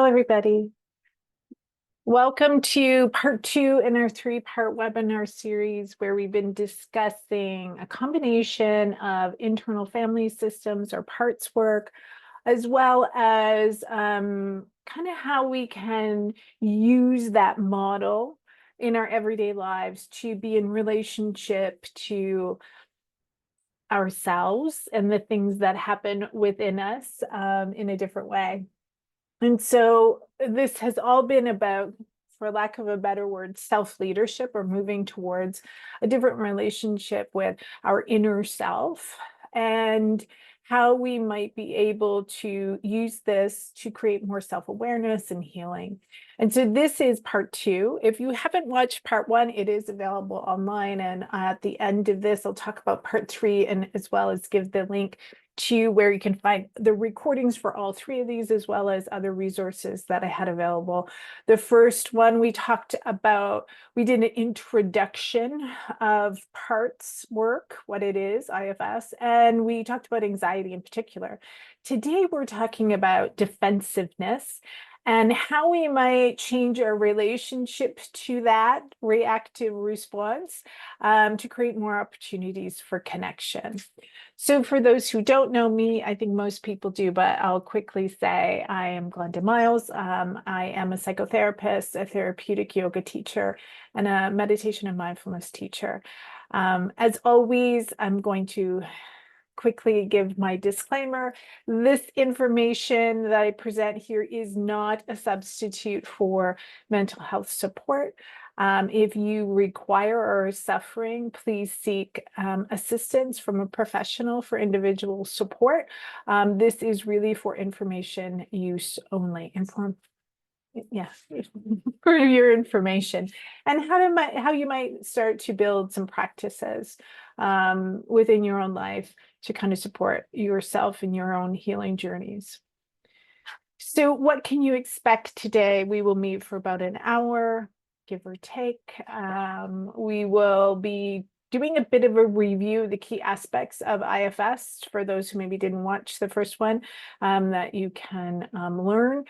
Hello, everybody. Welcome to part two in our three-part webinar series where we've been discussing a combination of internal family systems or parts work, as well as kind of how we can use that model in our everyday lives to be in relationship to ourselves and the things that happen within us in a different way. And so this has all been about, for lack of a better word, self-leadership, or moving towards a different relationship with our inner self, and how we might be able to use this to create more self-awareness and healing. And so this is part two. If you haven't watched part one, it is available online. And at the end of this, I'll talk about part three, and as well as give the link to where you can find the recordings for all three of these, as well as other resources that I had available. The first one we talked about, we did an introduction of parts work, what it is, IFS, and we talked about anxiety in particular. Today, we're talking about defensiveness and how we might change our relationship to that reactive response to create more opportunities for connection. So for those who don't know me, I think most people do, but I'll quickly say I am Glenda Miles. I am a psychotherapist, a therapeutic yoga teacher, and a meditation and mindfulness teacher. As always, I'm going to quickly give my disclaimer. This information that I present here is not a substitute for mental health support. If you require or are suffering, please seek assistance from a professional for individual support. This is really for information use only. For your information, and how you might start to build some practices within your own life to kind of support yourself in your own healing journeys. So what can you expect today? We will meet for about an hour, give or take. We will be doing a bit of a review of the key aspects of IFS for those who maybe didn't watch the first one, that you can learn.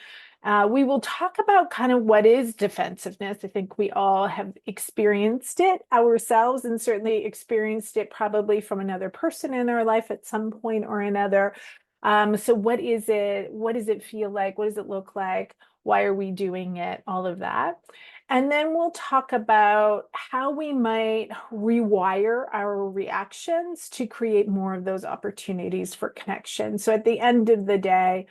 We will talk about kind of what is defensiveness. I think we all have experienced it ourselves, and certainly experienced it probably from another person in our life at some point or another. So what is it? What does it feel like? What does it look like? Why are we doing it? All of that. And then we'll talk about how we might rewire our reactions to create more of those opportunities for connection. So at the end of the day,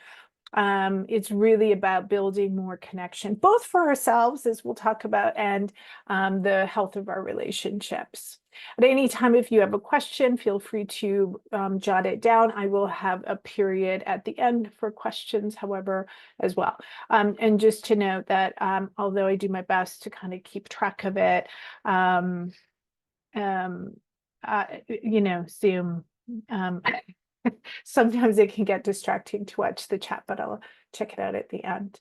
it's really about building more connection, both for ourselves, as we'll talk about, and the health of our relationships. At any time, if you have a question, feel free to jot it down. I will have a period at the end for questions, however, as well. And just to note that although I do my best to kind of keep track of it, Zoom, sometimes it can get distracting to watch the chat, but I'll check it out at the end.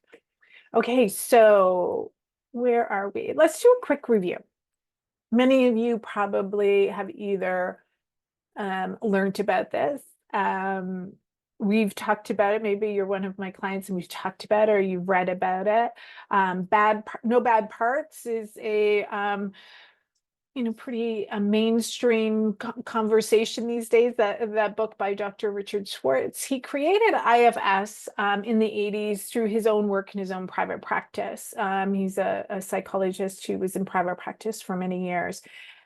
Okay, so where are we? Let's do a quick review. Many of you probably have either learned about this. We've talked about it. Maybe you're one of my clients and we've talked about it, or you've read about it. No Bad Parts is a pretty mainstream conversation these days. That book by Dr. Richard Schwartz. He created IFS in the 80s through his own work in his own private practice. He's a psychologist who was in private practice for many years.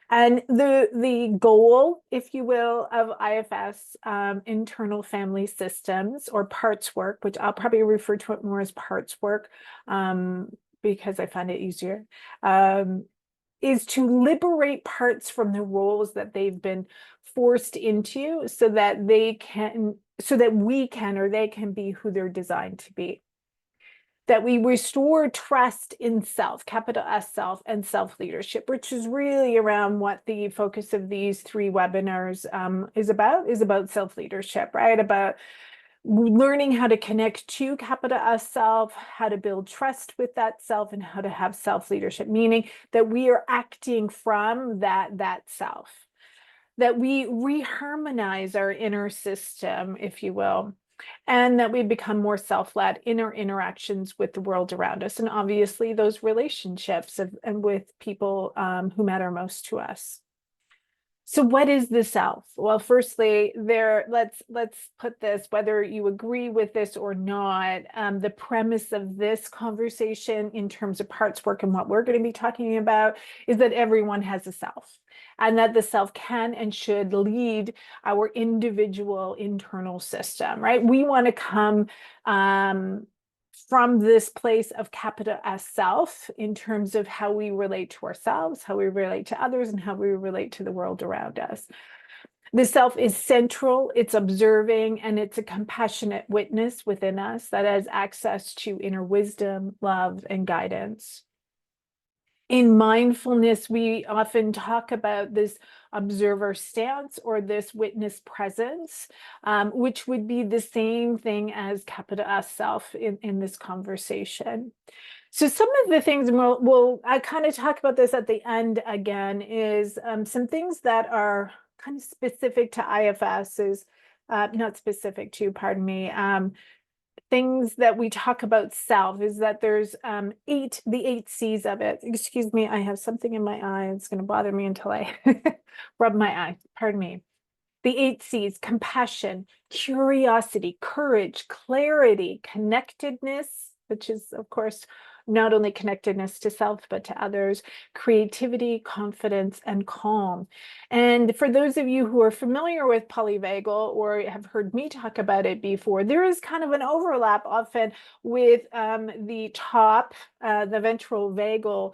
And the goal, if you will, of IFS, internal family systems, or parts work, which I'll probably refer to it more as parts work because I find it easier, is to liberate parts from the roles that they've been forced into, so that we can, or they can be who they're designed to be. That we restore trust in self, capital S self, and self-leadership, which is really around what the focus of these three webinars is about self-leadership, right? About learning how to connect to capital S self, how to build trust with that self, and how to have self-leadership, meaning that we are acting from that self, that we reharmonize our inner system, if you will, and that we become more self-led in our interactions with the world around us, and obviously those relationships and with people who matter most to us. So what is the self? Well, firstly, let's put this, whether you agree with this or not, the premise of this conversation in terms of parts work and what we're going to be talking about is that everyone has a self, and that the self can and should lead our individual internal system, right? We want to come from this place of capital S self in terms of how we relate to ourselves, how we relate to others, and how we relate to the world around us. The self is central, it's observing, and it's a compassionate witness within us that has access to inner wisdom, love, and guidance. In mindfulness, we often talk about this observer stance or this witness presence, which would be the same thing as capital S self in this conversation. So some of the things, and I kind of talk about this at the end again, is some things that are kind of specific to IFS is not specific to, pardon me, things that we talk about self is that there's the 8 C's of it. Excuse me, I have something in my eye. It's going to bother me until I rub my eye. Pardon me. The 8 C's: compassion, curiosity, courage, clarity, connectedness, which is, of course, not only connectedness to self, but to others, creativity, confidence, and calm. And for those of you who are familiar with polyvagal or have heard me talk about it before, there is kind of an overlap often with the top, the ventral vagal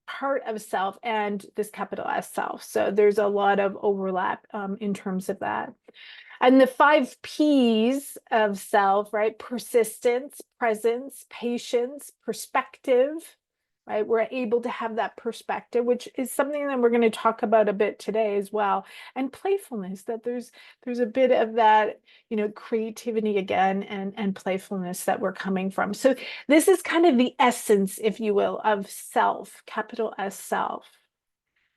part of self and this capital S self. So there's a lot of overlap in terms of that. And the 5 P's of self, right? Persistence, presence, patience, perspective, right? We're able to have that perspective, which is something that we're going to talk about a bit today as well. And playfulness, that there's a bit of that, creativity again and playfulness that we're coming from. So this is kind of the essence, if you will, of self, capital S self.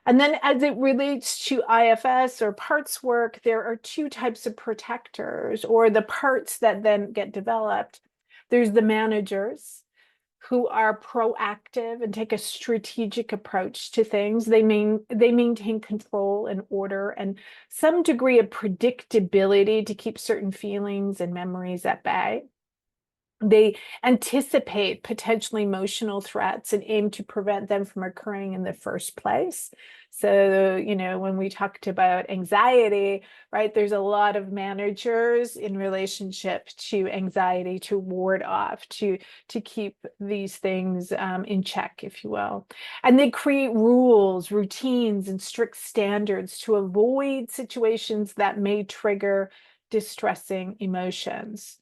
And then as it relates to IFS or parts work, there are 2 types of protectors, or the parts that then get developed. There's the managers who are proactive and take a strategic approach to things. They maintain control and order and some degree of predictability to keep certain feelings and memories at bay. They anticipate potentially emotional threats and aim to prevent them from occurring in the first place. So, when we talked about anxiety, right, there's a lot of managers in relationship to anxiety to ward off, to keep these things in check, if you will. And they create rules, routines, and strict standards to avoid situations that may trigger distressing emotions.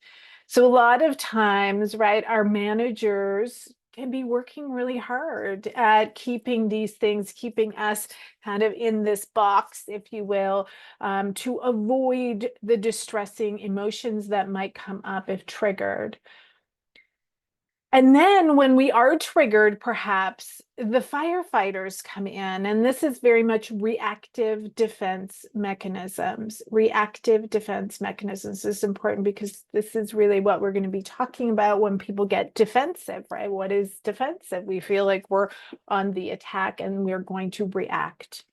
So a lot of times, right, our managers can be working really hard at keeping these things, keeping us kind of in this box, if you will, to avoid the distressing emotions that might come up if triggered. And then when we are triggered, perhaps the firefighters come in, and this is very much reactive defense mechanisms. Reactive defense mechanisms is important because this is really what we're going to be talking about when people get defensive, right? What is defensive? We feel like we're on the attack and we're going to react.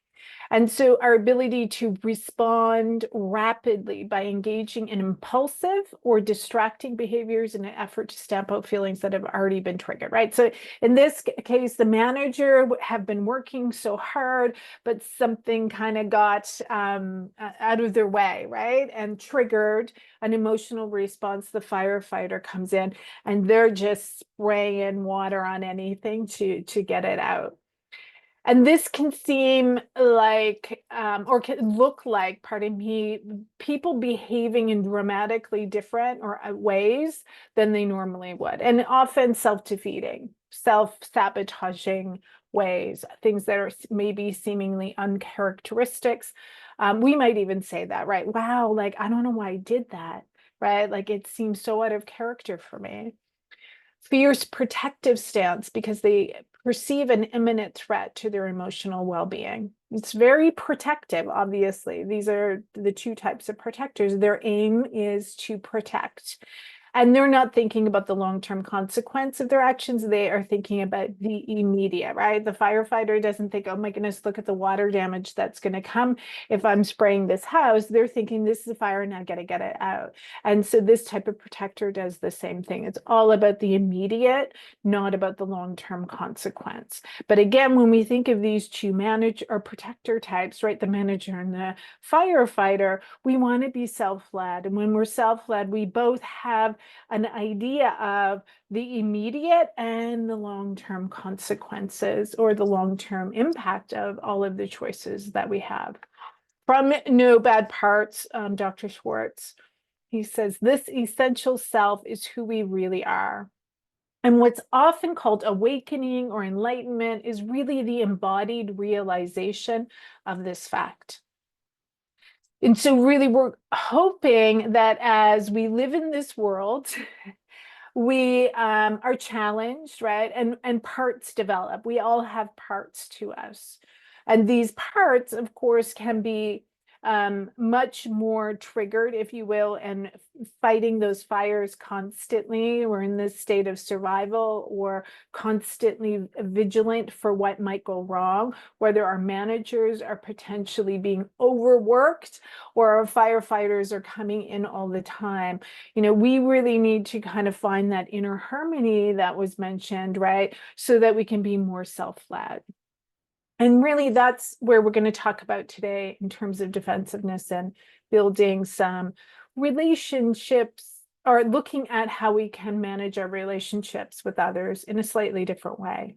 And so our ability to respond rapidly by engaging in impulsive or distracting behaviors in an effort to stamp out feelings that have already been triggered, right? So in this case, the manager have been working so hard, but something kind of got out of their way, right? And triggered an emotional response. The firefighter comes in and they're just spraying water on anything to get it out. And this can seem like, or can look like, pardon me, people behaving in dramatically different or ways than they normally would. And often self-defeating, self-sabotaging ways, things that are maybe seemingly uncharacteristics. We might even say that, right? Wow, like, I don't know why I did that, right? Like, it seems so out of character for me. Fierce protective stance because they perceive an imminent threat to their emotional well-being. It's very protective, obviously. These are the two types of protectors. Their aim is to protect. And they're not thinking about the long-term consequence of their actions. They are thinking about the immediate, right? The firefighter doesn't think, oh my goodness, look at the water damage that's going to come if I'm spraying this house. They're thinking, this is a fire and I got to get it out. And so this type of protector does the same thing. It's all about the immediate, not about the long-term consequence. But again, when we think of these two manager or protector types, right, the manager and the firefighter, we want to be self-led. And when we're self-led, we both have an idea of the immediate and the long-term consequences or the long-term impact of all of the choices that we have. From No Bad Parts, Dr. Schwartz, he says, this essential self is who we really are. And what's often called awakening or enlightenment is really the embodied realization of this fact. And so really we're hoping that as we live in this world, we are challenged, right? And parts develop. We all have parts to us. And these parts, of course, can be much more triggered, if you will, and fighting those fires constantly. We're in this state of survival or constantly vigilant for what might go wrong, whether our managers are potentially being overworked or our firefighters are coming in all the time. You know, we really need to kind of find that inner harmony that was mentioned, right? So that we can be more self-led. And really, that's where we're going to talk about today in terms of defensiveness and building some relationships or looking at how we can manage our relationships with others in a slightly different way.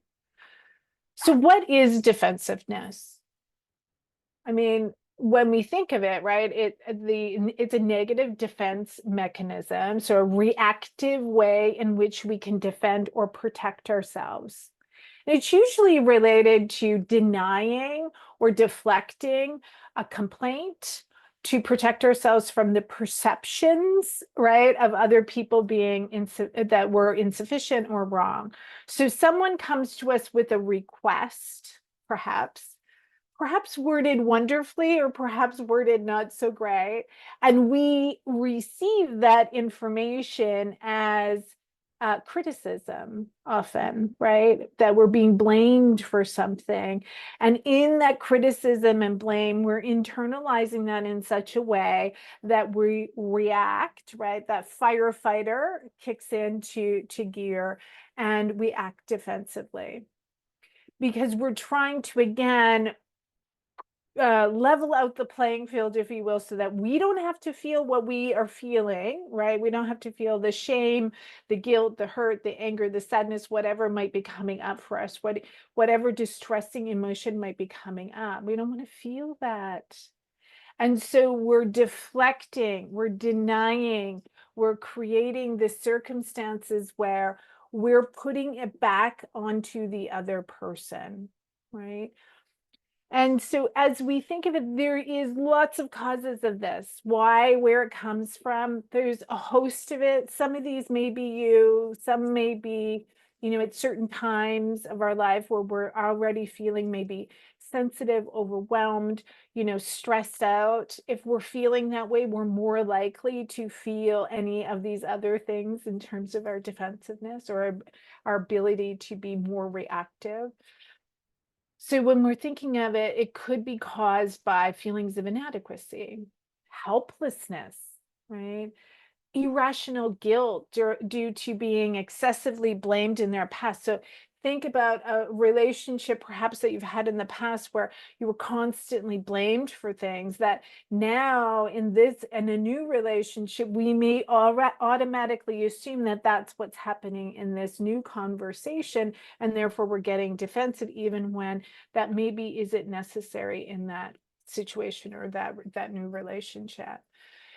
So what is defensiveness? I mean, when we think of it, right, it's a negative defense mechanism, so a reactive way in which we can defend or protect ourselves. It's usually related to denying or deflecting a complaint to protect ourselves from the perceptions, right, of other people being that we're insufficient or wrong. So someone comes to us with a request, perhaps worded wonderfully or perhaps worded not so great, and we receive that information as criticism often, right? That we're being blamed for something. And in that criticism and blame, we're internalizing that in such a way that we react, right? That firefighter kicks into gear and we act defensively. Because we're trying to, again, level out the playing field, if you will, so that we don't have to feel what we are feeling, right? We don't have to feel the shame, the guilt, the hurt, the anger, the sadness, whatever might be coming up for us, whatever distressing emotion might be coming up. We don't want to feel that. And so we're deflecting, we're denying, we're creating the circumstances where we're putting it back onto the other person, right? And so as we think of it, there is lots of causes of this, why, where it comes from. There's a host of it. Some of these may be you, some may be, you know, at certain times of our life where we're already feeling maybe sensitive, overwhelmed, you know, stressed out. If we're feeling that way, we're more likely to feel any of these other things in terms of our defensiveness or our ability to be more reactive. So when we're thinking of it, it could be caused by feelings of inadequacy, helplessness, right? Irrational guilt due to being excessively blamed in their past. So think about a relationship perhaps that you've had in the past where you were constantly blamed for things that now in a new relationship, we may automatically assume that that's what's happening in this new conversation. And therefore we're getting defensive even when that maybe isn't necessary in that situation or that new relationship.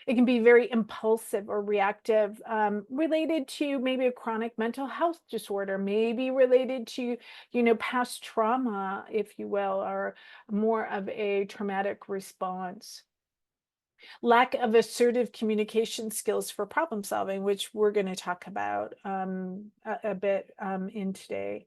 It can be very impulsive or reactive, related to maybe a chronic mental health disorder, maybe related to, you know, past trauma, if you will, or more of a traumatic response. Lack of assertive communication skills for problem solving, which we're going to talk about a bit in today.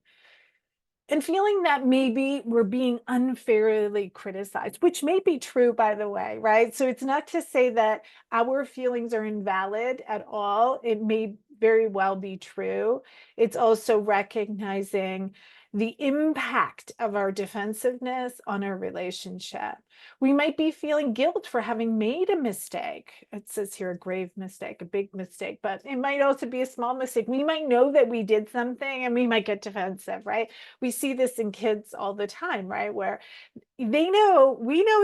And feeling that maybe we're being unfairly criticized, which may be true, by the way, right? So it's not to say that our feelings are invalid at all. It may very well be true. It's also recognizing the impact of our defensiveness on our relationship. We might be feeling guilt for having made a mistake. It says here a grave mistake, a big mistake, but it might also be a small mistake. We might know that we did something and we might get defensive, right? We see this in kids all the time, right? Where we know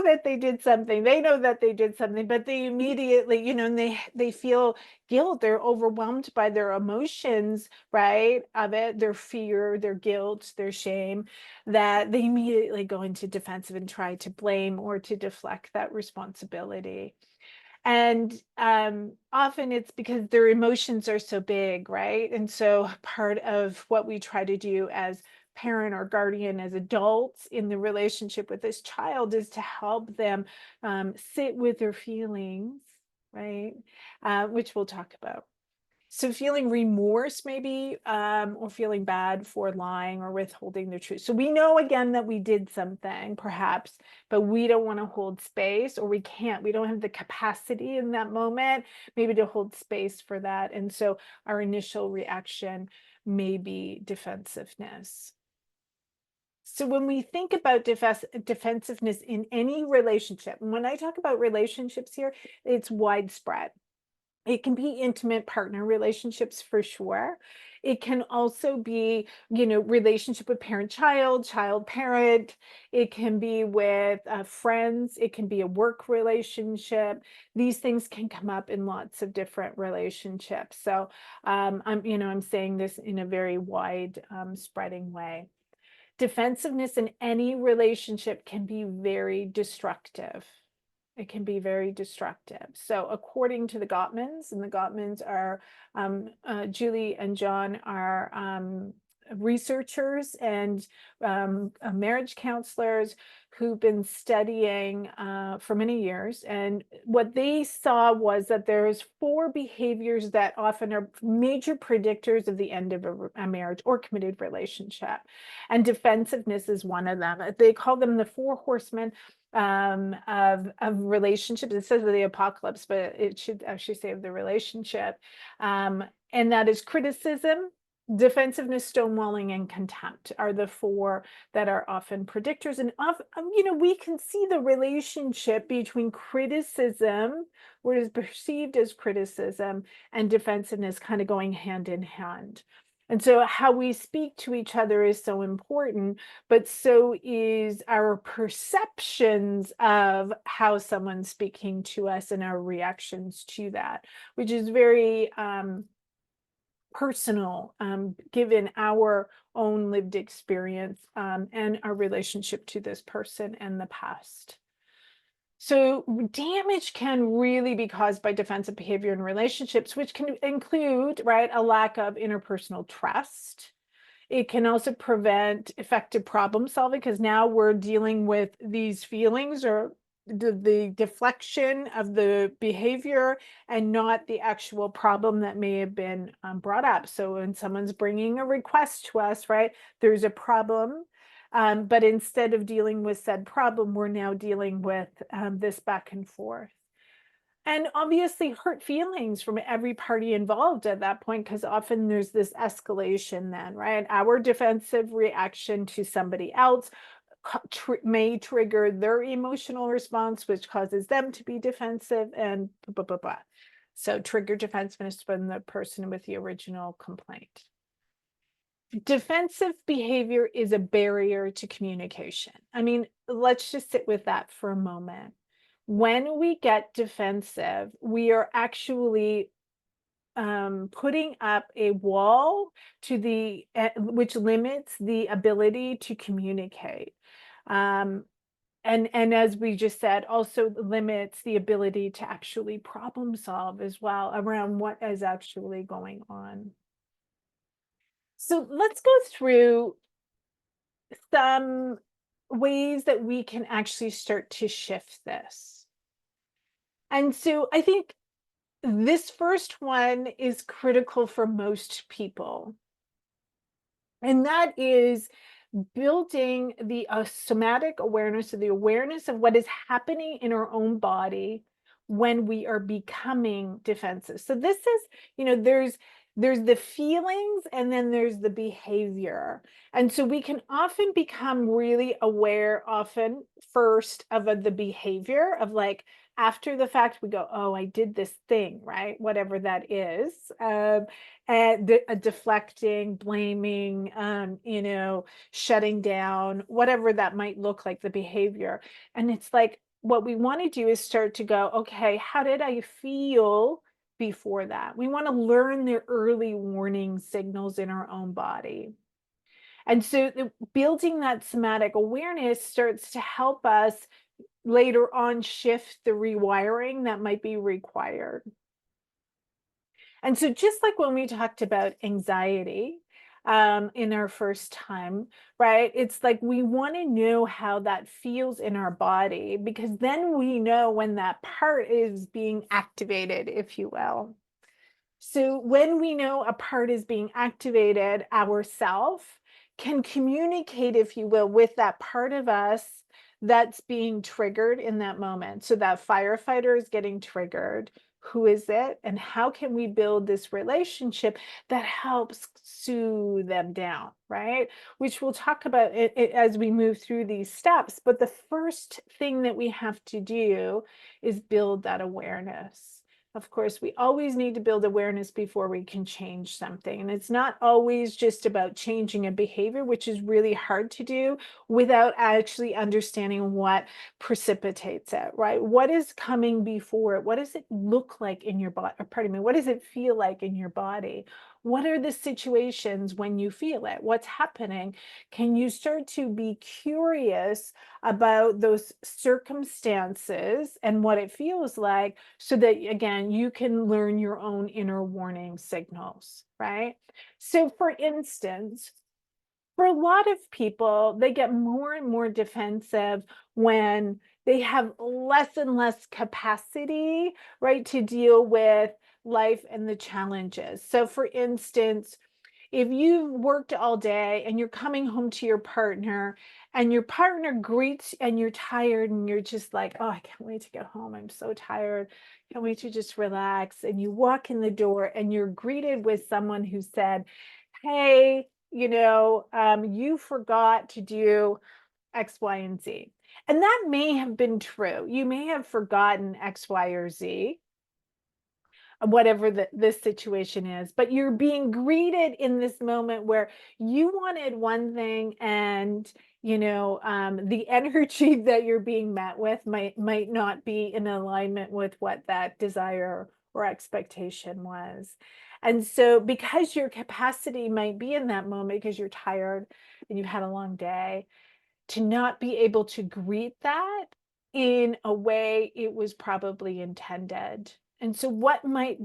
that they did something, they know that they did something, but they immediately, and they feel guilt, they're overwhelmed by their emotions, right, of it, their fear, their guilt, their shame, that they immediately go into defensive and try to blame or to deflect that responsibility. And often it's because their emotions are so big, right? And so part of what we try to do as parent or guardian, as adults in the relationship with this child, is to help them sit with their feelings, right? Which we'll talk about. So feeling remorse maybe, or feeling bad for lying or withholding the truth. So we know again that we did something perhaps, but we don't want to hold space, or we don't have the capacity in that moment maybe to hold space for that. And so our initial reaction may be defensiveness. So when we think about defensiveness in any relationship, and when I talk about relationships here, it's widespread. It can be intimate partner relationships for sure. It can also be, relationship with parent-child, child-parent. It can be with friends. It can be a work relationship. These things can come up in lots of different relationships. So I'm saying this in a very wide spreading way. Defensiveness in any relationship can be very destructive. It can be very destructive. So according to the Gottmans, and the Gottmans are, Julie and John are researchers and marriage counselors who've been studying for many years. And what they saw was that there's 4 behaviors that often are major predictors of the end of a marriage or committed relationship. And defensiveness is one of them. They call them the 4 horsemen of relationships. It says of the apocalypse, but it should actually say of the relationship. And that is criticism, defensiveness, stonewalling, and contempt are the 4 that are often predictors. And we can see the relationship between criticism, what is perceived as criticism, and defensiveness kind of going hand in hand. And so how we speak to each other is so important, but so is our perceptions of how someone's speaking to us and our reactions to that, which is very personal, given our own lived experience and our relationship to this person and the past. So damage can really be caused by defensive behavior in relationships, which can include, right, a lack of interpersonal trust. It can also prevent effective problem solving, because now we're dealing with these feelings or the deflection of the behavior and not the actual problem that may have been brought up. So when someone's bringing a request to us, right, there's a problem. But instead of dealing with said problem, we're now dealing with this back and forth. And obviously hurt feelings from every party involved at that point, because often there's this escalation then, right? Our defensive reaction to somebody else may trigger their emotional response, which causes them to be defensive and blah, blah, blah. So trigger defensiveness from the person with the original complaint. Defensive behavior is a barrier to communication. I mean, let's just sit with that for a moment. When we get defensive, we are actually putting up a wall to which limits the ability to communicate. And as we just said, also limits the ability to actually problem solve as well around what is actually going on. So let's go through some ways that we can actually start to shift this. And so I think this first one is critical for most people. And that is building the somatic awareness, or the awareness of what is happening in our own body when we are becoming defensive. So this is, there's the feelings, and then there's the behavior. And so we can often become really aware, often first of the behavior of, like, after the fact we go, oh, I did this thing, right? Whatever that is. And deflecting, blaming, shutting down, whatever that might look like, the behavior. And it's like, what we want to do is start to go, okay, how did I feel before that? We want to learn the early warning signals in our own body. And so building that somatic awareness starts to help us later on shift the rewiring that might be required. And so just like when we talked about anxiety in our first time, right? It's like we want to know how that feels in our body, because then we know when that part is being activated, if you will. So when we know a part is being activated, ourself can communicate, if you will, with that part of us that's being triggered in that moment. So that firefighter is getting triggered. Who is it? And how can we build this relationship that helps soothe them down, right? Which we'll talk about it as we move through these steps. But the first thing that we have to do is build that awareness. Of course, we always need to build awareness before we can change something. And it's not always just about changing a behavior, which is really hard to do without actually understanding what precipitates it, right? What is coming before it? What does it look like in your body? Pardon me, what does it feel like in your body? What are the situations when you feel it? What's happening? Can you start to be curious about those circumstances and what it feels like, so that, again, you can learn your own inner warning signals, right? So for instance, for a lot of people, they get more and more defensive when they have less and less capacity, right, to deal with life and the challenges. So for instance, if you've worked all day and you're coming home to your partner, and your partner greets, and you're tired, and you're just like, oh, I can't wait to get home. I'm so tired. Can't wait to just relax. And you walk in the door and you're greeted with someone who said, hey, you forgot to do X, Y, and Z. And that may have been true. You may have forgotten X, Y, or Z, whatever this situation is, but you're being greeted in this moment where you wanted one thing, and the energy that you're being met with might not be in alignment with what that desire or expectation was. And so because your capacity might be in that moment, because you're tired and you've had a long day, to not be able to greet that in a way it was probably intended. And so what might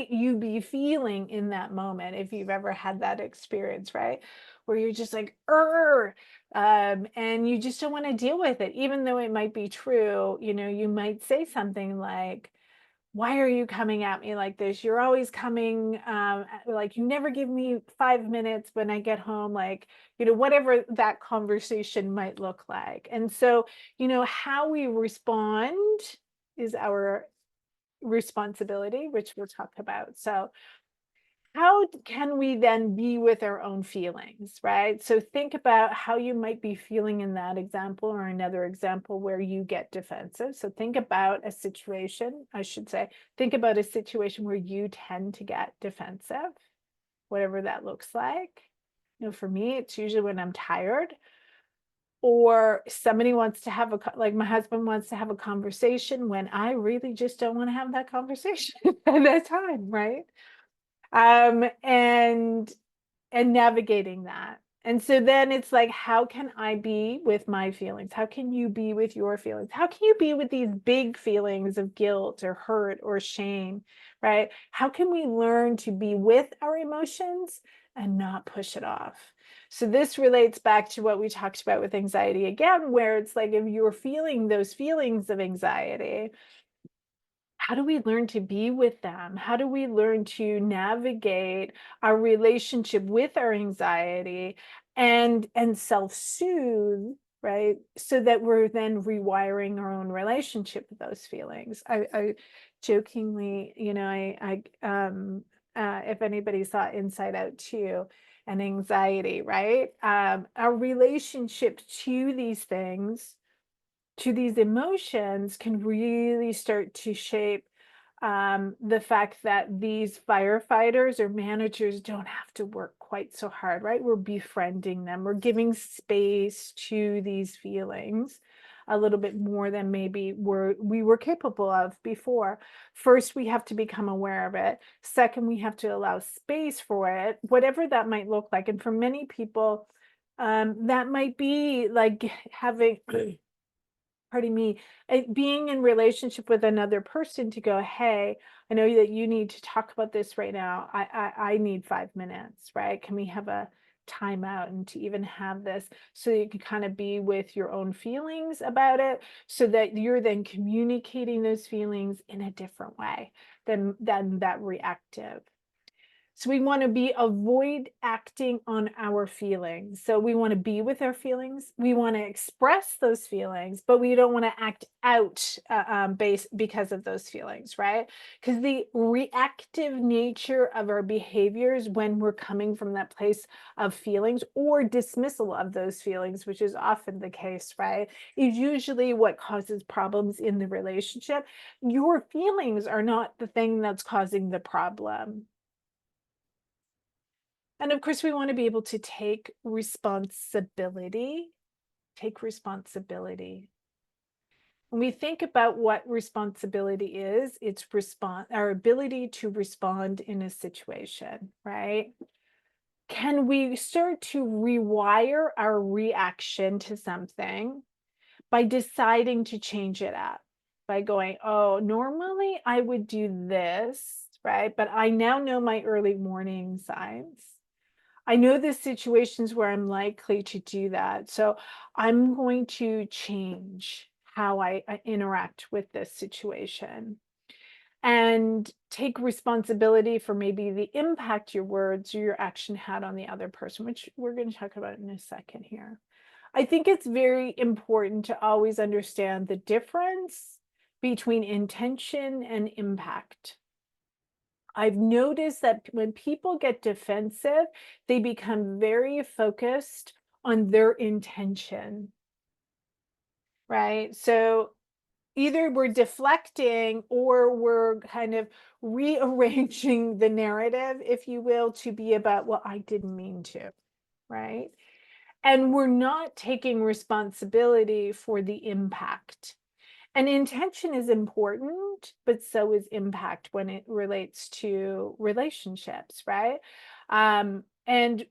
you be feeling in that moment, if you've ever had that experience, right? Where you're just like, and you just don't want to deal with it, even though it might be true. You might say something like, why are you coming at me like this? You're always coming, like, you never give me 5 minutes when I get home, like, whatever that conversation might look like. And so, how we respond is our responsibility, which we'll talk about. So how can we then be with our own feelings, right? So think about how you might be feeling in that example, or another example where you get defensive. So think about a situation, think about a situation where you tend to get defensive, whatever that looks like. For me, it's usually when I'm tired, or somebody wants to have like my husband wants to have a conversation when I really just don't want to have that conversation at that time, right? And navigating that. And so then it's like, how can I be with my feelings? How can you be with your feelings? How can you be with these big feelings of guilt or hurt or shame, right? How can we learn to be with our emotions and not push it off? So this relates back to what we talked about with anxiety again, where it's like, if you're feeling those feelings of anxiety, how do we learn to be with them? How do we learn to navigate our relationship with our anxiety and self-soothe, right? So that we're then rewiring our own relationship with those feelings. I jokingly, if anybody saw Inside Out 2 and anxiety, right? Our relationship to these things, to these emotions, can really start to shape the fact that these firefighters or managers don't have to work quite so hard, right? We're befriending them, we're giving space to these feelings a little bit more than maybe we were capable of before. First, we have to become aware of it. Second, we have to allow space for it, whatever that might look like. And for many people, that might be like having pardon me, being in relationship with another person to go, hey, I know that you need to talk about this right now. I need 5 minutes, right? Can we have a timeout and to even have this so you can kind of be with your own feelings about it so that you're then communicating those feelings in a different way than that reactive. So we want to avoid acting on our feelings. So we want to be with our feelings. We want to express those feelings, but we don't want to act out because of those feelings, right? Because the reactive nature of our behaviors when we're coming from that place of feelings or dismissal of those feelings, which is often the case, right, is usually what causes problems in the relationship. Your feelings are not the thing that's causing the problem. And of course, we want to be able to take responsibility. Take responsibility. When we think about what responsibility is, it's our ability to respond in a situation, right? Can we start to rewire our reaction to something by deciding to change it up? By going, oh, normally I would do this, right? But I now know my early warning signs. I know the situations where I'm likely to do that. So I'm going to change how I interact with this situation and take responsibility for maybe the impact your words or your action had on the other person, which we're going to talk about in a second here. I think it's very important to always understand the difference between intention and impact. I've noticed that when people get defensive, they become very focused on their intention, right? So either we're deflecting or we're kind of rearranging the narrative, if you will, to be about, well, I didn't mean to, right? And we're not taking responsibility for the impact. And intention is important, but so is impact when it relates to relationships, right? And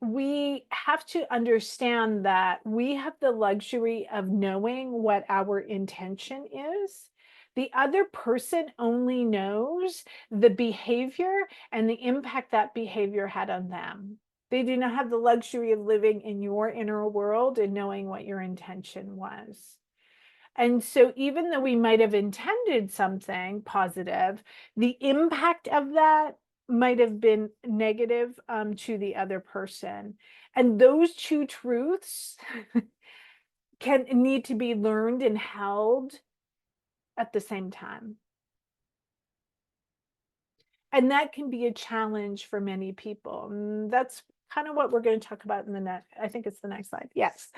we have to understand that we have the luxury of knowing what our intention is. The other person only knows the behavior and the impact that behavior had on them. They do not have the luxury of living in your inner world and knowing what your intention was. And so even though we might have intended something positive, the impact of that might have been negative to the other person. And those two truths can need to be learned and held at the same time. And that can be a challenge for many people. That's kind of what we're going to talk about in the next, I think it's the next slide. Yes.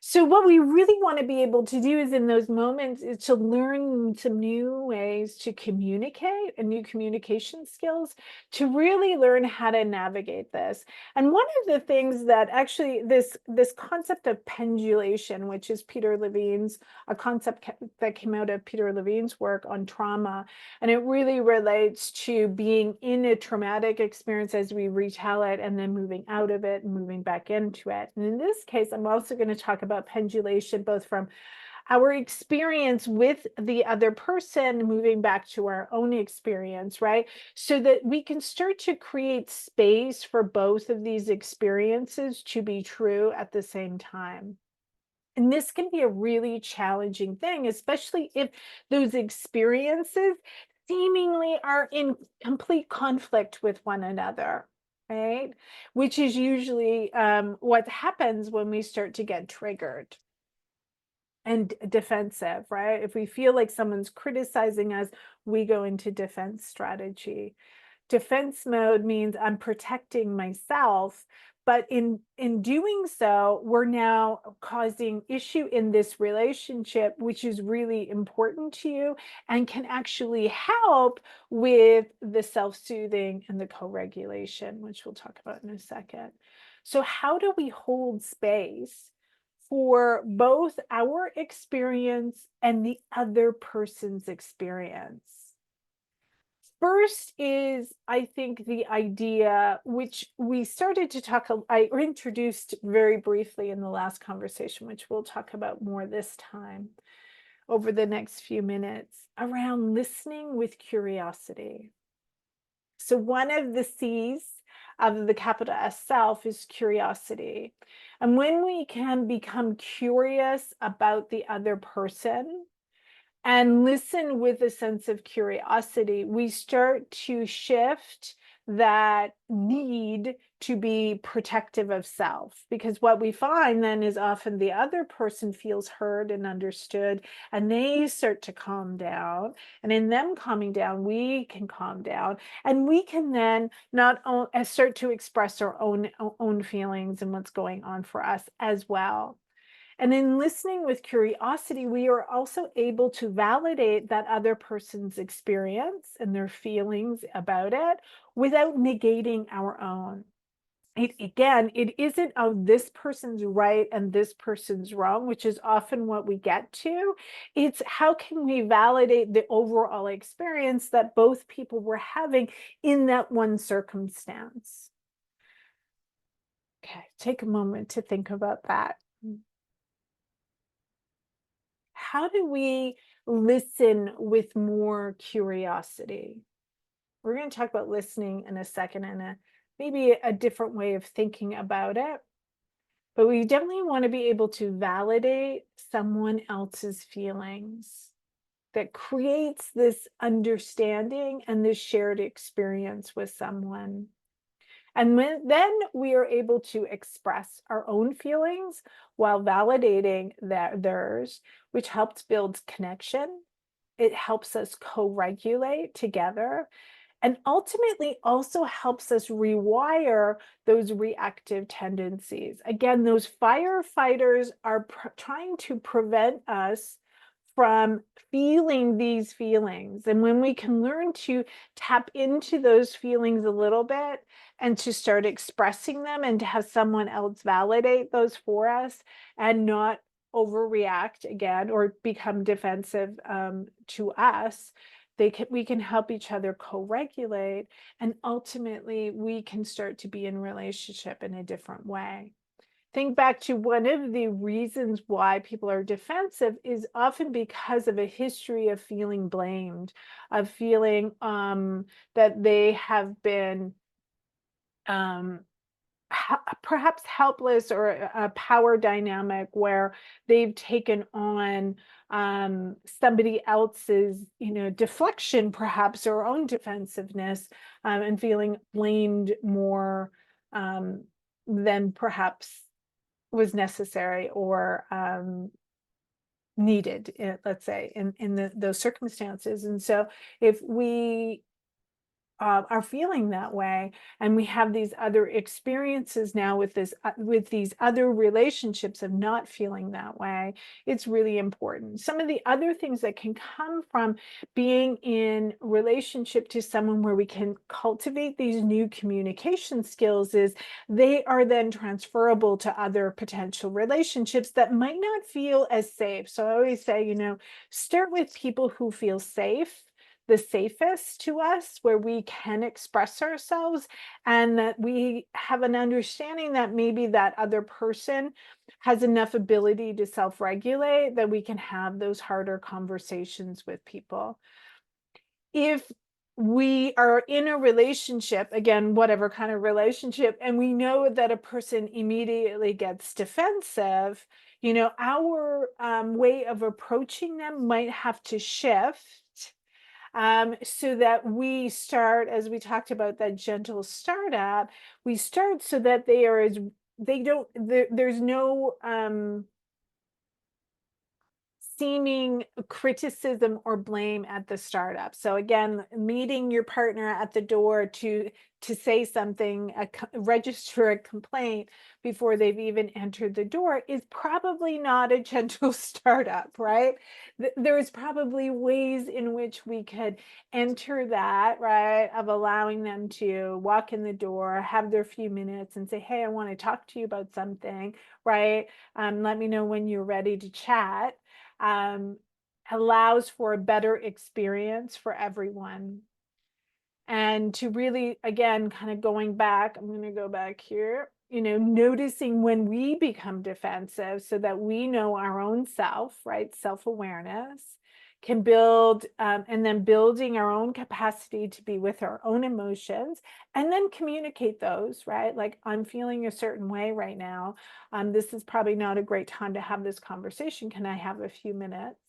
So what we really want to be able to do is in those moments is to learn some new ways to communicate and new communication skills to really learn how to navigate this. And one of the things that actually this concept of pendulation, which is Peter Levine's a concept that came out of Peter Levine's work on trauma, and it really relates to being in a traumatic experience as we retell it and then moving out of it and moving back into it. And in this case, I'm also going to talk about pendulation, both from our experience with the other person, moving back to our own experience, right? So that we can start to create space for both of these experiences to be true at the same time. And this can be a really challenging thing, especially if those experiences seemingly are in complete conflict with one another, right? Which is usually what happens when we start to get triggered and defensive, right? If we feel like someone's criticizing us, we go into defense strategy. Defense mode means I'm protecting myself, but in doing so, we're now causing issue in this relationship, which is really important to you and can actually help with the self-soothing and the co-regulation, which we'll talk about in a second. So how do we hold space for both our experience and the other person's experience? First is, I think, the idea, which we started to talk, I introduced very briefly in the last conversation, which we'll talk about more this time over the next few minutes, around listening with curiosity. So one of the C's of the capital S self is curiosity. And when we can become curious about the other person, and listen with a sense of curiosity, we start to shift that need to be protective of self. Because what we find then is often the other person feels heard and understood, and they start to calm down. And in them calming down, we can calm down, and we can then not only start to express our own feelings and what's going on for us as well. And in listening with curiosity, we are also able to validate that other person's experience and their feelings about it without negating our own. It isn't, oh, this person's right and this person's wrong, which is often what we get to. It's how can we validate the overall experience that both people were having in that one circumstance? Okay, take a moment to think about that. How do we listen with more curiosity? We're going to talk about listening in a second and maybe a different way of thinking about it. But we definitely want to be able to validate someone else's feelings that creates this understanding and this shared experience with someone. And then we are able to express our own feelings while validating theirs, which helps build connection. It helps us co-regulate together, and ultimately also helps us rewire those reactive tendencies. Again, those firefighters are trying to prevent us from feeling these feelings. And when we can learn to tap into those feelings a little bit and to start expressing them and to have someone else validate those for us and not overreact again or become defensive to us, we can help each other co-regulate, and ultimately we can start to be in relationship in a different way. Think back to one of the reasons why people are defensive is often because of a history of feeling blamed, of feeling that they have been perhaps helpless, or a power dynamic where they've taken on somebody else's, deflection, perhaps, or own defensiveness, and feeling blamed more than perhaps was necessary or needed, let's say, in those circumstances. And so if we are feeling that way, and we have these other experiences now with these other relationships of not feeling that way, it's really important. Some of the other things that can come from being in relationship to someone where we can cultivate these new communication skills is they are then transferable to other potential relationships that might not feel as safe. So I always say, start with people who feel safe, the safest to us, where we can express ourselves, and that we have an understanding that maybe that other person has enough ability to self-regulate that we can have those harder conversations with people. If we are in a relationship, again, whatever kind of relationship, and we know that a person immediately gets defensive, our way of approaching them might have to shift, so that we start, as we talked about that gentle startup, we start so that there's no seeming criticism or blame at the startup. So again, meeting your partner at the door to say something, register a complaint before they've even entered the door is probably not a gentle startup, right? There's probably ways in which we could enter that, right, of allowing them to walk in the door, have their few minutes and say, hey, I want to talk to you about something, right? Let me know when you're ready to chat. Allows for a better experience for everyone. And to really, again, kind of going back, I'm going to go back here, noticing when we become defensive so that we know our own self, right? Self-awareness can build, and then building our own capacity to be with our own emotions and then communicate those, right? Like, I'm feeling a certain way right now. This is probably not a great time to have this conversation. Can I have a few minutes?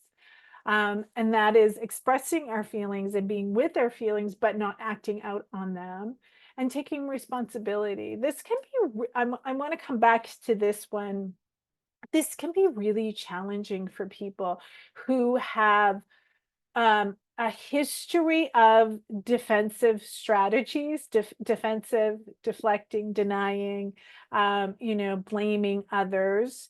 And that is expressing our feelings and being with our feelings, but not acting out on them and taking responsibility. This can be, I want to come back to this one. This can be really challenging for people who have a history of defensive strategies, defensive, deflecting, denying, blaming others.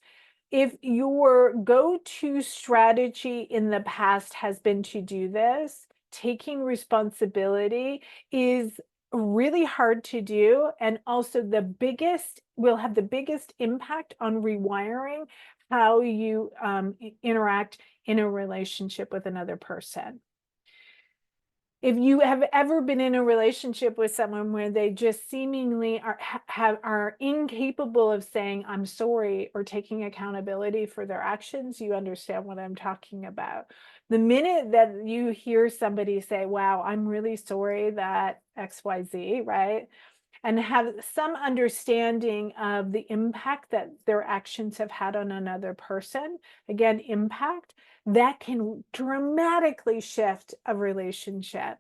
If your go-to strategy in the past has been to do this, taking responsibility is really hard to do, and also will have the biggest impact on rewiring how you interact in a relationship with another person. If you have ever been in a relationship with someone where they just seemingly are incapable of saying I'm sorry or taking accountability for their actions, you understand what I'm talking about. The minute that you hear somebody say, wow, I'm really sorry that XYZ, right? And have some understanding of the impact that their actions have had on another person, again, impact, that can dramatically shift a relationship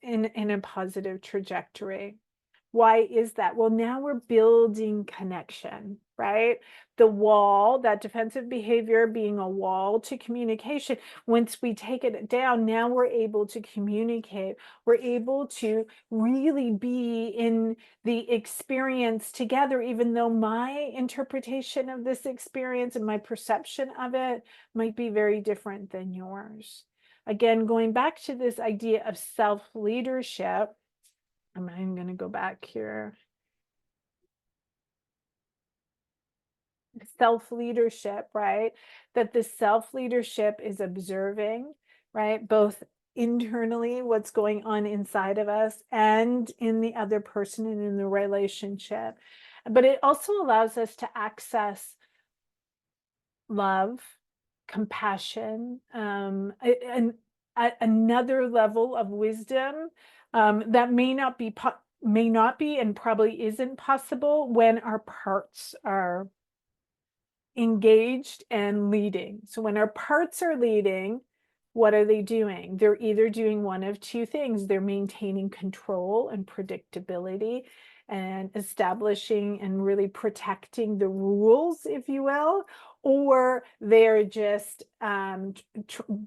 in a positive trajectory. Why is that? Well, now we're building connection, right? The wall, that defensive behavior being a wall to communication. Once we take it down, now we're able to communicate. We're able to really be in the experience together, even though my interpretation of this experience and my perception of it might be very different than yours. Again, going back to this idea of self-leadership, I'm going to go back here. Self-leadership, right? That the self-leadership is observing, right? Both internally, what's going on inside of us, and in the other person and in the relationship. But it also allows us to access love, compassion, and another level of wisdom that may not be and probably isn't possible when our parts are engaged and leading. So when our parts are leading, what are they doing? They're either doing one of two things. They're maintaining control and predictability and establishing and really protecting the rules, if you will, or they're just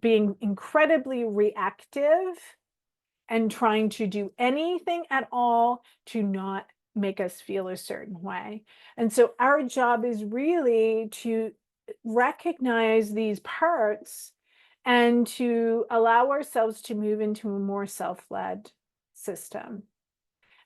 being incredibly reactive and trying to do anything at all to not make us feel a certain way. And so our job is really to recognize these parts and to allow ourselves to move into a more self-led system.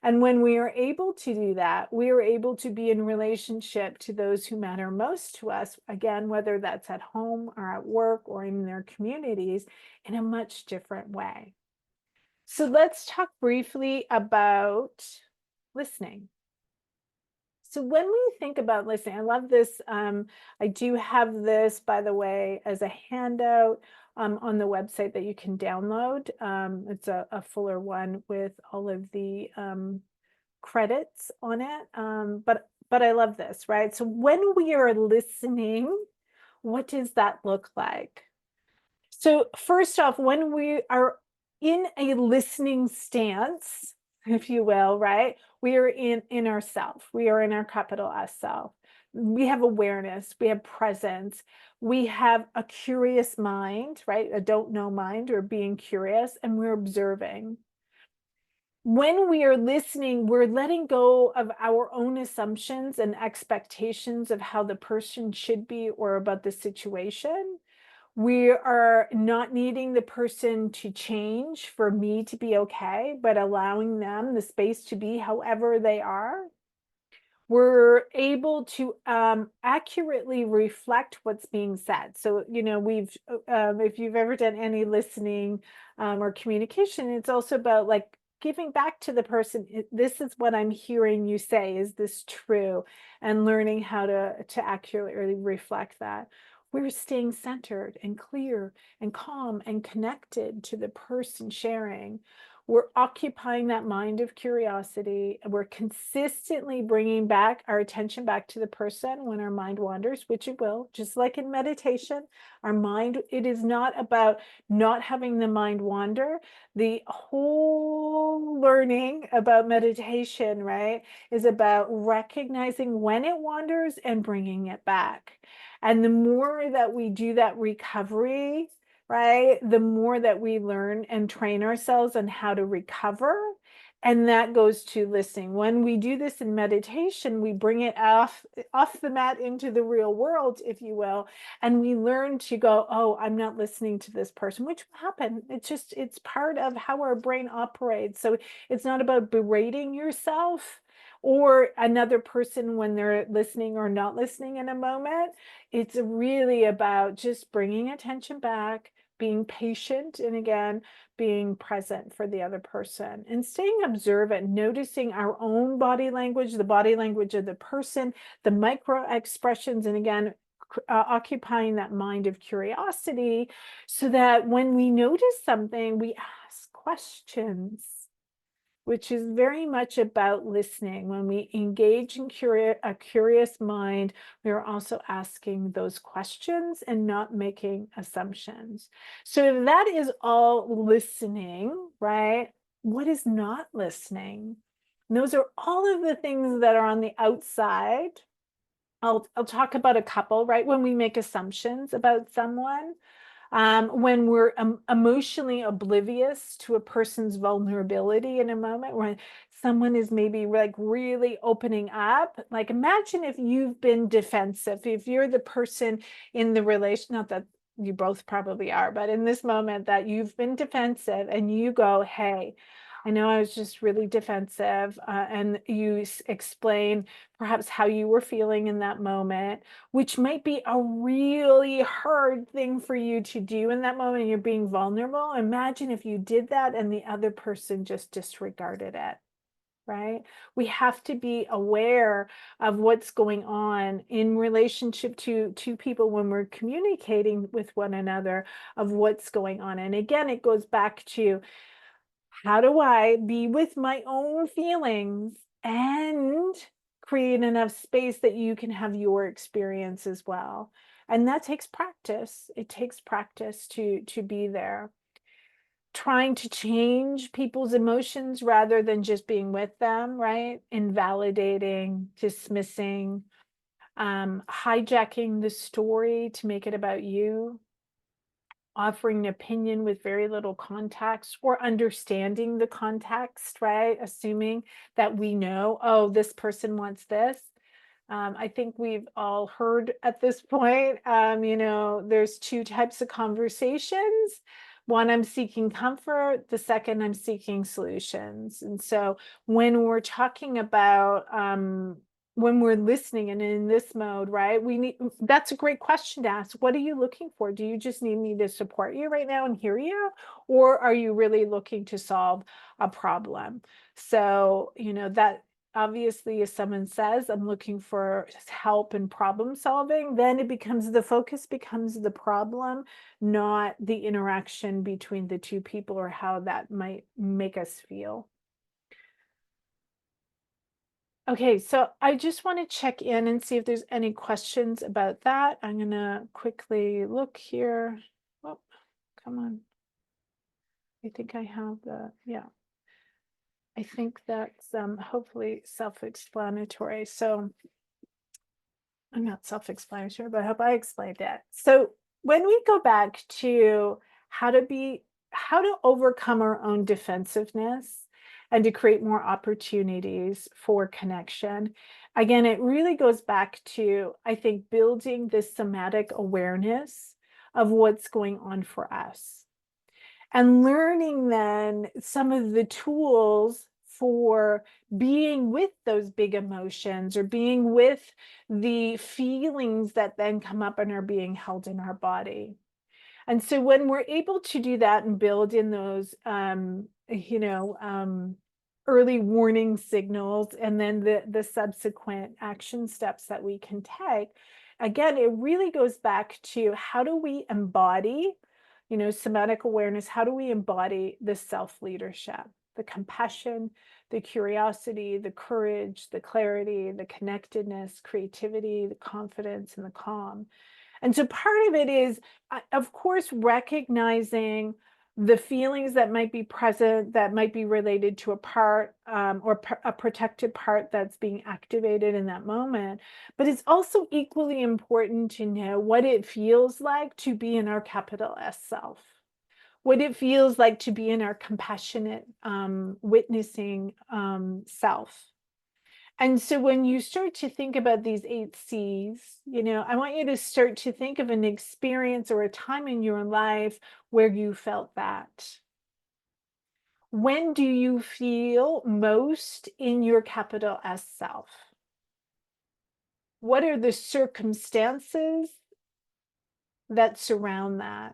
And when we are able to do that, we are able to be in relationship to those who matter most to us, again, whether that's at home or at work or in their communities, in a much different way. So let's talk briefly about listening. So when we think about listening, I love this. I do have this, by the way, as a handout on the website that you can download. It's a fuller one with all of the credits on it. But I love this, right? So when we are listening, what does that look like? So first off, when we are in a listening stance, if you will, right? We are in ourself. We are in our capital S self. We have awareness, we have presence, we have a curious mind, right? A don't know mind, or being curious, and we're observing. When we are listening, we're letting go of our own assumptions and expectations of how the person should be or about the situation. We are not needing the person to change for me to be okay, but allowing them the space to be however they are. We're able to accurately reflect what's being said. So, if you've ever done any listening or communication, it's also about like giving back to the person. This is what I'm hearing you say. Is this true? And learning how to accurately reflect that. We're staying centered and clear and calm and connected to the person sharing. We're occupying that mind of curiosity. We're consistently bringing back our attention back to the person when our mind wanders, which it will, just like in meditation. Our mind, it is not about not having the mind wander. The whole learning about meditation, right, is about recognizing when it wanders and bringing it back. And the more that we do that recovery, right, the more that we learn and train ourselves on how to recover. And that goes to listening. When we do this in meditation, we bring it off the mat into the real world, if you will, and we learn to go, oh, I'm not listening to this person, which will happen. It's part of how our brain operates. So it's not about berating yourself or another person when they're listening or not listening in a moment. It's really about just bringing attention back, being patient, and again, being present for the other person and staying observant, noticing our own body language, the body language of the person, the micro expressions, and again, occupying that mind of curiosity so that when we notice something, we ask questions, which is very much about listening. When we engage in a curious mind, we are also asking those questions and not making assumptions. So if that is all listening, right? What is not listening? And those are all of the things that are on the outside. I'll talk about a couple, right? When we make assumptions about someone, when we're emotionally oblivious to a person's vulnerability in a moment, when someone is maybe like really opening up. Like imagine if you've been defensive, if you're the person in the relation, not that you both probably are, but in this moment that you've been defensive and you go, hey, I know I was just really defensive, and you explain perhaps how you were feeling in that moment, which might be a really hard thing for you to do in that moment. You're being vulnerable. Imagine if you did that and the other person just disregarded it, right? We have to be aware of what's going on in relationship to people when we're communicating with one another, of what's going on. And again, it goes back to, how do I be with my own feelings and create enough space that you can have your experience as well? And that takes practice. It takes practice to be there. Trying to change people's emotions rather than just being with them, right? Invalidating, dismissing, hijacking the story to make it about you, offering an opinion with very little context, or understanding the context, right? Assuming that we know, oh, this person wants this. I think we've all heard at this point, there's two types of conversations. One, I'm seeking comfort. The second, I'm seeking solutions. And so when we're talking about when we're listening and in this mode, right, that's a great question to ask. What are you looking for? Do you just need me to support you right now and hear you? Or are you really looking to solve a problem? So, that obviously, if someone says, I'm looking for help in problem solving, then it becomes the focus becomes the problem, not the interaction between the two people or how that might make us feel. Okay, so I just want to check in and see if there's any questions about that. I'm going to quickly look here. Oh, come on. I think I have yeah. I think that's hopefully self-explanatory. So I'm not self-explanatory, but I hope I explained it. So when we go back to how to overcome our own defensiveness and to create more opportunities for connection, again, it really goes back to, I think, building this somatic awareness of what's going on for us and learning then some of the tools for being with those big emotions or being with the feelings that then come up and are being held in our body. And so when we're able to do that and build in those, early warning signals and then the subsequent action steps that we can take, again, it really goes back to how do we embody, somatic awareness, how do we embody the self-leadership, the compassion, the curiosity, the courage, the clarity, the connectedness, creativity, the confidence, and the calm. And so part of it is, of course, recognizing the feelings that might be present that might be related to a part or a protected part that's being activated in that moment. But it's also equally important to know what it feels like to be in our capital S self, what it feels like to be in our compassionate, witnessing self. And so when you start to think about these 8 C's, I want you to start to think of an experience or a time in your life where you felt that. When do you feel most in your capital S self? What are the circumstances that surround that?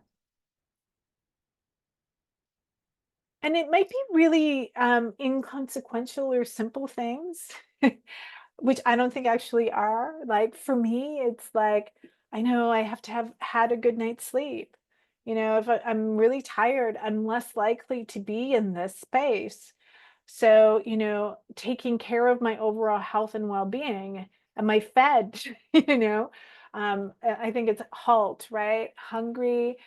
And it might be really inconsequential or simple things, which I don't think actually are. Like for me, it's like, I know I have to have had a good night's sleep. If I'm really tired, I'm less likely to be in this space. So, taking care of my overall health and well-being. Am I fed? I think it's HALT, right? Hungry,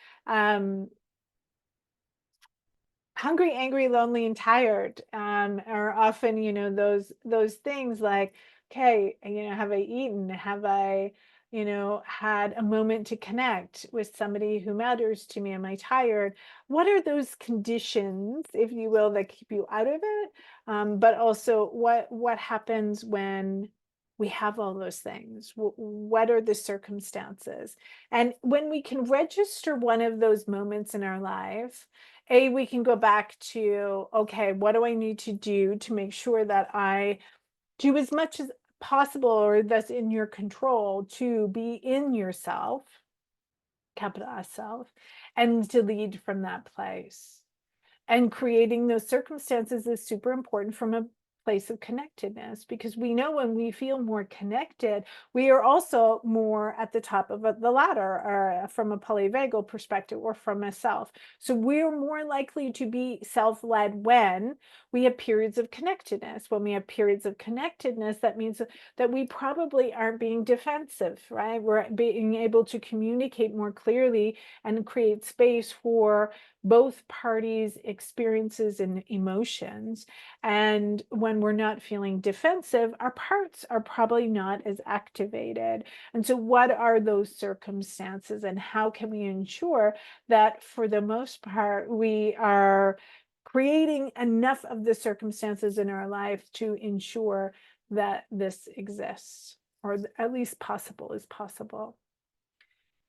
angry, lonely, and tired are often, those things like, okay, have I eaten? Have I, had a moment to connect with somebody who matters to me? Am I tired? What are those conditions, if you will, that keep you out of it? But also, what happens when we have all those things? What are the circumstances? And when we can register one of those moments in our life, we can go back to, okay, what do I need to do to make sure that I do as much as possible or that's in your control to be in yourself, capital S self, and to lead from that place. And creating those circumstances is super important from a place of connectedness, because we know when we feel more connected, we are also more at the top of the ladder, or from a polyvagal perspective, or from a self. So we're more likely to be self-led when we have periods of connectedness. When we have periods of connectedness, that means that we probably aren't being defensive, right? We're being able to communicate more clearly and create space for both parties' experiences and emotions. And when we're not feeling defensive, our parts are probably not as activated. And so, what are those circumstances, and how can we ensure that for the most part, we are creating enough of the circumstances in our life to ensure that this exists, or at least possible is possible?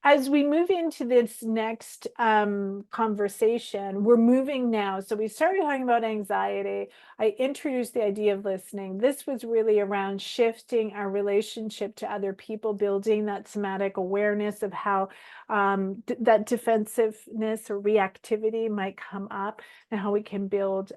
as we move into this next conversation, we're moving now. So we started talking about anxiety. I introduced the idea of listening. This was really around shifting our relationship to other people, building that somatic awareness of how that defensiveness or reactivity might come up, and how we can build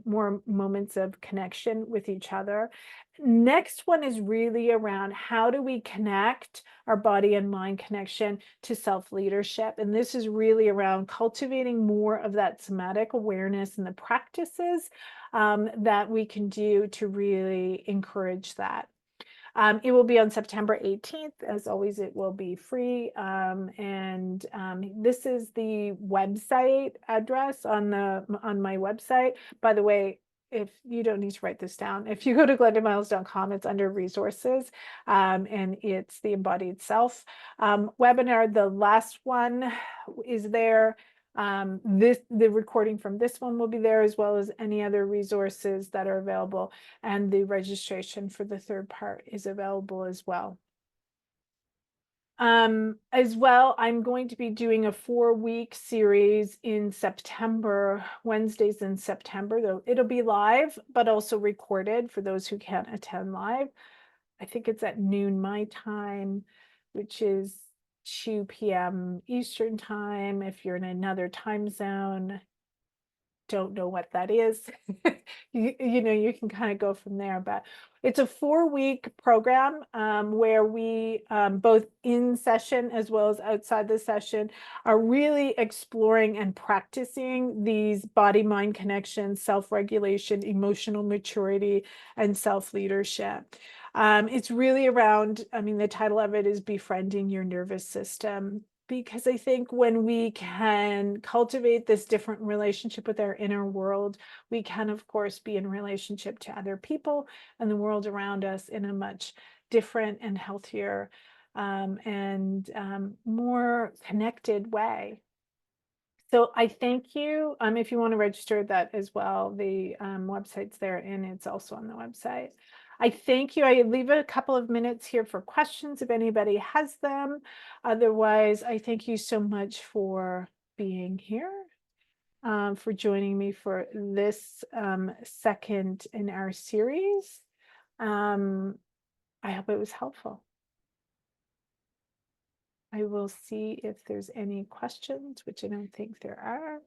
more moments of connection with each other. Next one is really around how do we connect our body and mind connection to self-leadership. And this is really around cultivating more of that somatic awareness and the practices that we can do to really encourage that. It will be on September 18th. As always, it will be free. This is the website address on my website. By the way, if you don't need to write this down, if you go to glendamiles.com, it's under resources, and it's the embodied self webinar. The last one is there. The recording from this one will be there, as well as any other resources that are available, and the registration for the third part is available as well. As well, I'm going to be doing a 4-week series in September, Wednesdays in September, though it'll be live, but also recorded for those who can't attend live. I think it's at noon my time, which is 2 p.m. Eastern time. If you're in another time zone, don't know what that is. You know, you can kind of go from there, but it's a 4-week program where we both in session as well as outside the session are really exploring and practicing these body-mind connections, self-regulation, emotional maturity, and self-leadership. It's really around, I mean, the title of it is Befriending Your Nervous System, because I think when we can cultivate this different relationship with our inner world, we can, of course, be in relationship to other people and the world around us in a much different and healthier and more connected way. So I thank you. If you want to register that as well, the website's there, and it's also on the website. I thank you. I leave a couple of minutes here for questions if anybody has them. Otherwise, I thank you so much for being here, for joining me for this second in our series. I hope it was helpful. I will see if there's any questions, which I don't think there are.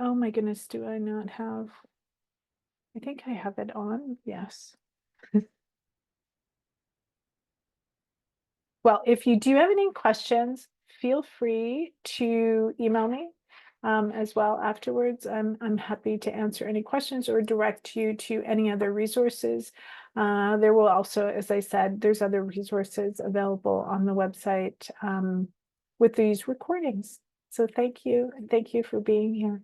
Oh my goodness, do I not have? I think I have it on. Yes. Well, if you do have any questions, feel free to email me as well afterwards. I'm happy to answer any questions or direct you to any other resources. There will also, as I said, there's other resources available on the website with these recordings. So thank you, and thank you for being here.